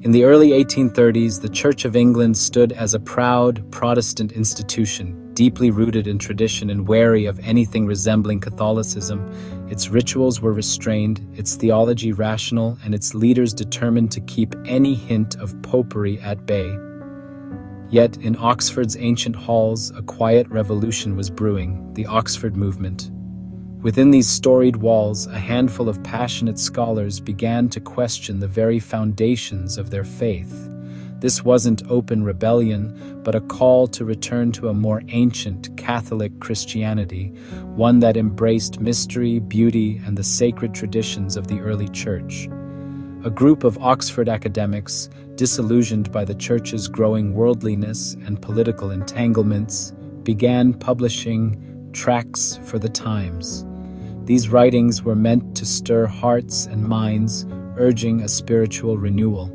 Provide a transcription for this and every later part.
In the early 1830s, the Church of England stood as a proud Protestant institution, deeply rooted in tradition and wary of anything resembling Catholicism. Its rituals were restrained, its theology rational, and its leaders determined to keep any hint of popery at bay. Yet, in Oxford's ancient halls, a quiet revolution was brewing, the Oxford movement. Within these storied walls, a handful of passionate scholars began to question the very foundations of their faith. This wasn't open rebellion, but a call to return to a more ancient Catholic Christianity, one that embraced mystery, beauty, and the sacred traditions of the early Church. A group of Oxford academics, disillusioned by the Church's growing worldliness and political entanglements, began publishing Tracts for the times. These writings were meant to stir hearts and minds, urging a spiritual renewal.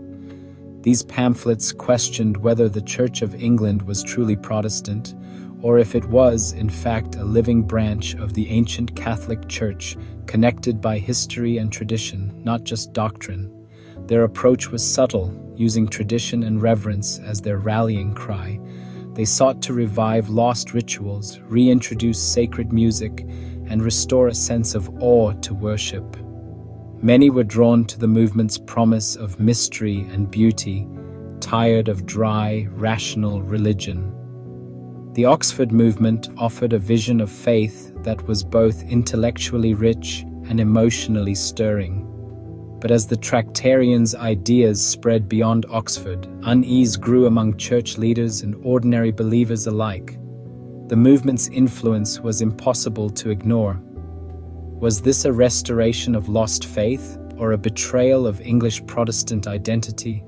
These pamphlets questioned whether the Church of England was truly Protestant, or if it was, in fact, a living branch of the ancient Catholic Church, connected by history and tradition, not just doctrine. Their approach was subtle, using tradition and reverence as their rallying cry. They sought to revive lost rituals, reintroduce sacred music, and restore a sense of awe to worship. Many were drawn to the movement's promise of mystery and beauty, tired of dry, rational religion. The Oxford movement offered a vision of faith that was both intellectually rich and emotionally stirring. But as the Tractarians' ideas spread beyond Oxford, unease grew among church leaders and ordinary believers alike. The movement's influence was impossible to ignore. Was this a restoration of lost faith or a betrayal of English Protestant identity?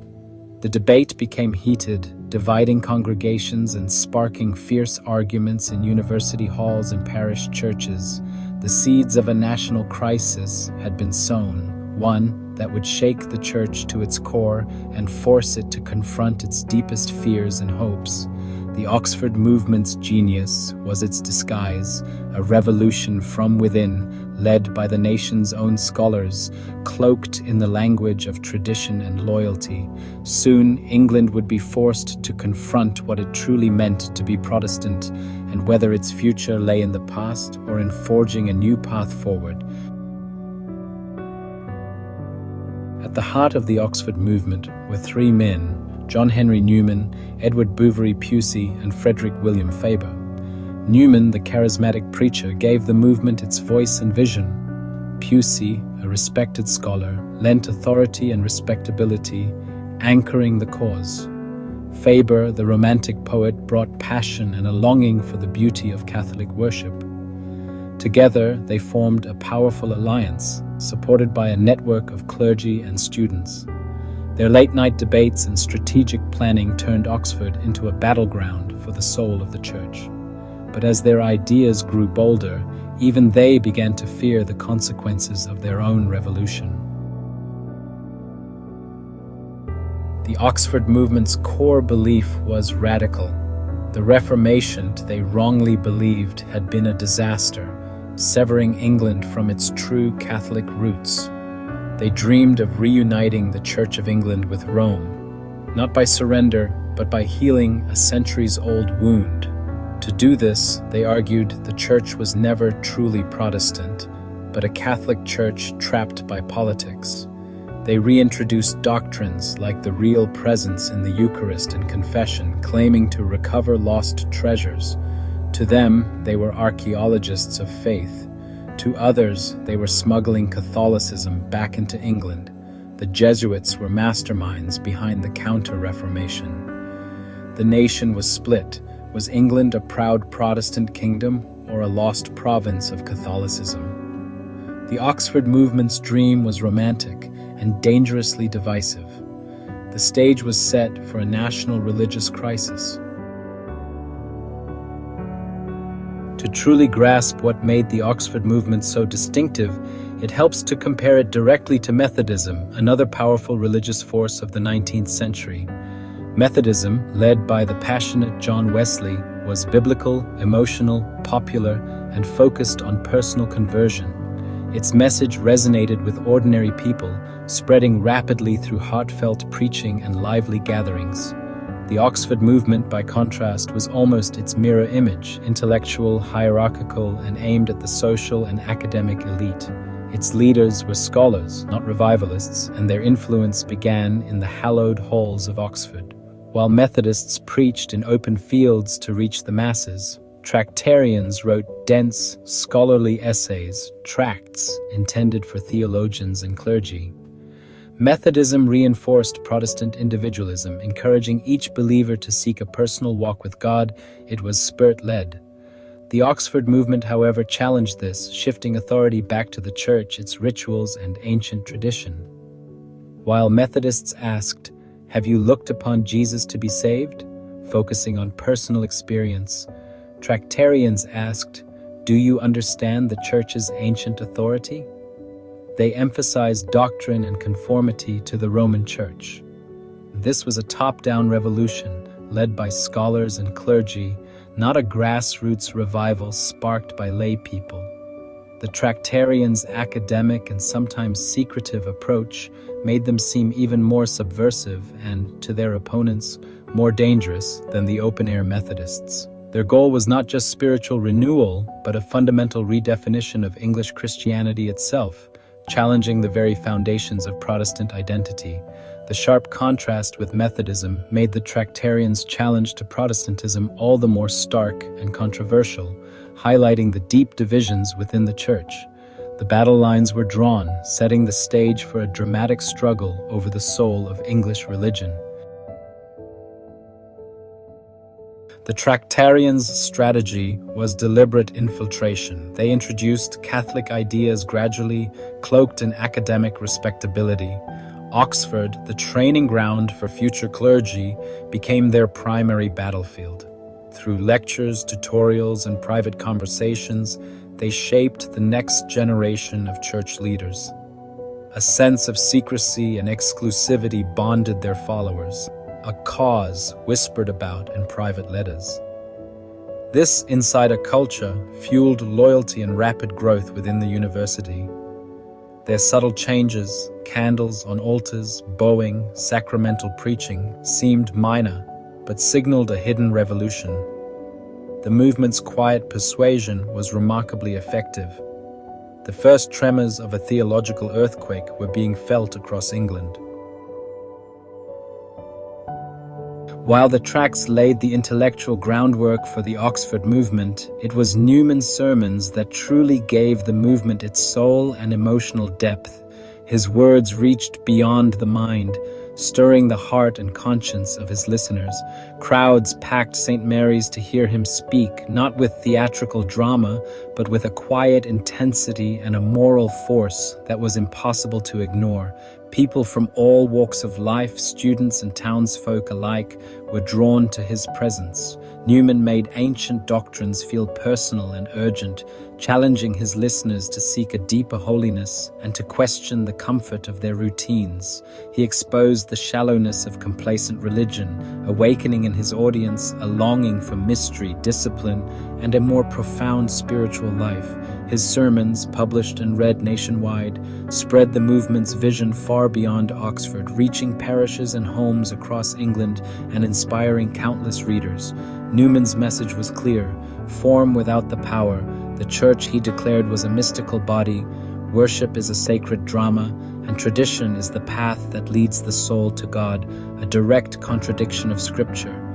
The debate became heated, dividing congregations and sparking fierce arguments in university halls and parish churches. The seeds of a national crisis had been sown, one that would shake the Church to its core and force it to confront its deepest fears and hopes. The Oxford movement's genius was its disguise, a revolution from within, led by the nation's own scholars, cloaked in the language of tradition and loyalty. Soon, England would be forced to confront what it truly meant to be Protestant, and whether its future lay in the past or in forging a new path forward. At the heart of the Oxford movement were three men: John Henry Newman, Edward Bouverie Pusey, and Frederick William Faber. Newman, the charismatic preacher, gave the movement its voice and vision. Pusey, a respected scholar, lent authority and respectability, anchoring the cause. Faber, the romantic poet, brought passion and a longing for the beauty of Catholic worship. Together, they formed a powerful alliance, supported by a network of clergy and students. Their late-night debates and strategic planning turned Oxford into a battleground for the soul of the Church. But as their ideas grew bolder, even they began to fear the consequences of their own revolution. The Oxford movement's core belief was radical. The Reformation, they wrongly believed, had been a disaster, severing England from its true Catholic roots. They dreamed of reuniting the Church of England with Rome, not by surrender, but by healing a centuries-old wound. To do this, they argued, the Church was never truly Protestant, but a Catholic Church trapped by politics. They reintroduced doctrines like the real presence in the Eucharist and confession, claiming to recover lost treasures. To them, they were archaeologists of faith. To others, they were smuggling Catholicism back into England. The Jesuits were masterminds behind the Counter-Reformation. The nation was split. Was England a proud Protestant kingdom or a lost province of Catholicism? The Oxford movement's dream was romantic and dangerously divisive. The stage was set for a national religious crisis. To truly grasp what made the Oxford movement so distinctive, it helps to compare it directly to Methodism, another powerful religious force of the 19th century. Methodism, led by the passionate John Wesley, was biblical, emotional, popular, and focused on personal conversion. Its message resonated with ordinary people, spreading rapidly through heartfelt preaching and lively gatherings. The Oxford movement, by contrast, was almost its mirror image, intellectual, hierarchical, and aimed at the social and academic elite. Its leaders were scholars, not revivalists, and their influence began in the hallowed halls of Oxford. While Methodists preached in open fields to reach the masses, Tractarians wrote dense, scholarly essays, tracts, intended for theologians and clergy. Methodism reinforced Protestant individualism, encouraging each believer to seek a personal walk with God. It was Spirit-led. The Oxford movement, however, challenged this, shifting authority back to the Church, its rituals, and ancient tradition. While Methodists asked, "Have you looked upon Jesus to be saved?" focusing on personal experience, Tractarians asked, "Do you understand the Church's ancient authority?" They emphasized doctrine and conformity to the Roman Church. This was a top-down revolution led by scholars and clergy, not a grassroots revival sparked by lay people. The Tractarians' academic and sometimes secretive approach made them seem even more subversive and, to their opponents, more dangerous than the open-air Methodists. Their goal was not just spiritual renewal, but a fundamental redefinition of English Christianity itself, challenging the very foundations of Protestant identity. The sharp contrast with Methodism made the Tractarians' challenge to Protestantism all the more stark and controversial, highlighting the deep divisions within the Church. The battle lines were drawn, setting the stage for a dramatic struggle over the soul of English religion. The Tractarians' strategy was deliberate infiltration. They introduced Catholic ideas gradually, cloaked in academic respectability. Oxford, the training ground for future clergy, became their primary battlefield. Through lectures, tutorials, and private conversations, they shaped the next generation of church leaders. A sense of secrecy and exclusivity bonded their followers, a cause whispered about in private letters. This insider culture fueled loyalty and rapid growth within the university. Their subtle changes, candles on altars, bowing, sacramental preaching, seemed minor, but signaled a hidden revolution. The movement's quiet persuasion was remarkably effective. The first tremors of a theological earthquake were being felt across England. While the Tracts laid the intellectual groundwork for the Oxford movement, it was Newman's sermons that truly gave the movement its soul and emotional depth. His words reached beyond the mind, stirring the heart and conscience of his listeners. Crowds packed St. Mary's to hear him speak, not with theatrical drama, but with a quiet intensity and a moral force that was impossible to ignore. People from all walks of life, students and townsfolk alike, were drawn to his presence. Newman made ancient doctrines feel personal and urgent, challenging his listeners to seek a deeper holiness and to question the comfort of their routines. He exposed the shallowness of complacent religion, awakening in his audience a longing for mystery, discipline, and a more profound spiritual life. His sermons, published and read nationwide, spread the movement's vision far beyond Oxford, reaching parishes and homes across England and inspiring countless readers. Newman's message was clear: form without the power. The Church, he declared, was a mystical body, worship is a sacred drama, and tradition is the path that leads the soul to God, a direct contradiction of Scripture.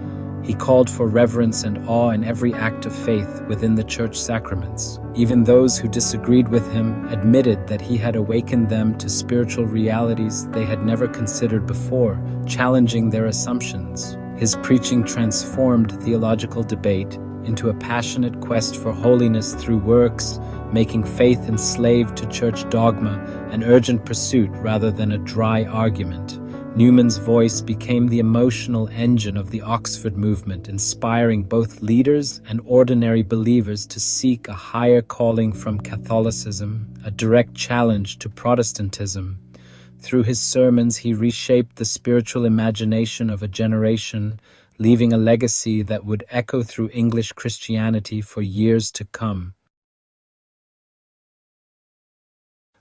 He called for reverence and awe in every act of faith within the church sacraments. Even those who disagreed with him admitted that he had awakened them to spiritual realities they had never considered before, challenging their assumptions. His preaching transformed theological debate into a passionate quest for holiness through works, making faith enslaved to church dogma, an urgent pursuit rather than a dry argument. Newman's voice became the emotional engine of the Oxford movement, inspiring both leaders and ordinary believers to seek a higher calling from Catholicism, a direct challenge to Protestantism. Through his sermons, he reshaped the spiritual imagination of a generation, leaving a legacy that would echo through English Christianity for years to come.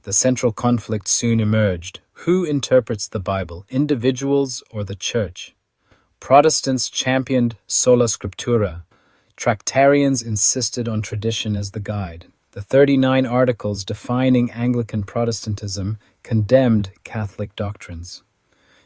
The central conflict soon emerged. Who interprets the Bible, individuals or the Church? Protestants championed sola scriptura. Tractarians insisted on tradition as the guide. The 39 articles defining Anglican Protestantism condemned Catholic doctrines.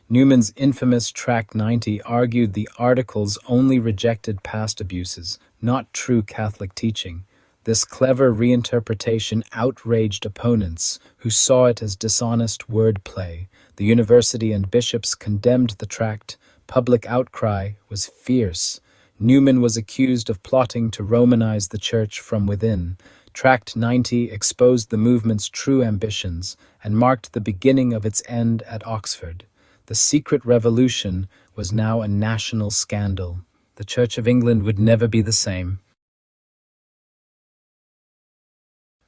Newman's infamous Tract 90 argued the articles only rejected past abuses, not true Catholic teaching. This clever reinterpretation outraged opponents who saw it as dishonest wordplay. The university and bishops condemned the tract. Public outcry was fierce. Newman was accused of plotting to Romanize the Church from within. Tract 90 exposed the movement's true ambitions and marked the beginning of its end at Oxford. The secret revolution was now a national scandal. The Church of England would never be the same.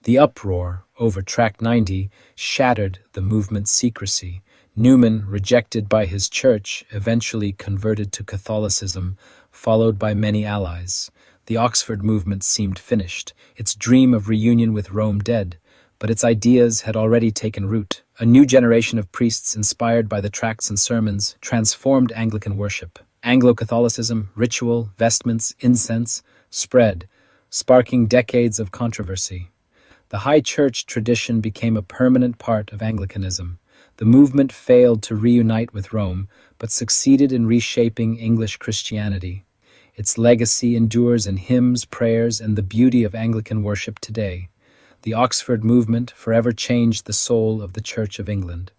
The uproar over Tract 90 shattered the movement's secrecy. Newman, rejected by his church, eventually converted to Catholicism, followed by many allies. The Oxford movement seemed finished, its dream of reunion with Rome dead, but its ideas had already taken root. A new generation of priests inspired by the tracts and sermons transformed Anglican worship. Anglo-Catholicism, ritual, vestments, incense, spread, sparking decades of controversy. The High Church tradition became a permanent part of Anglicanism. The movement failed to reunite with Rome, but succeeded in reshaping English Christianity. Its legacy endures in hymns, prayers, and the beauty of Anglican worship today. The Oxford movement forever changed the soul of the Church of England.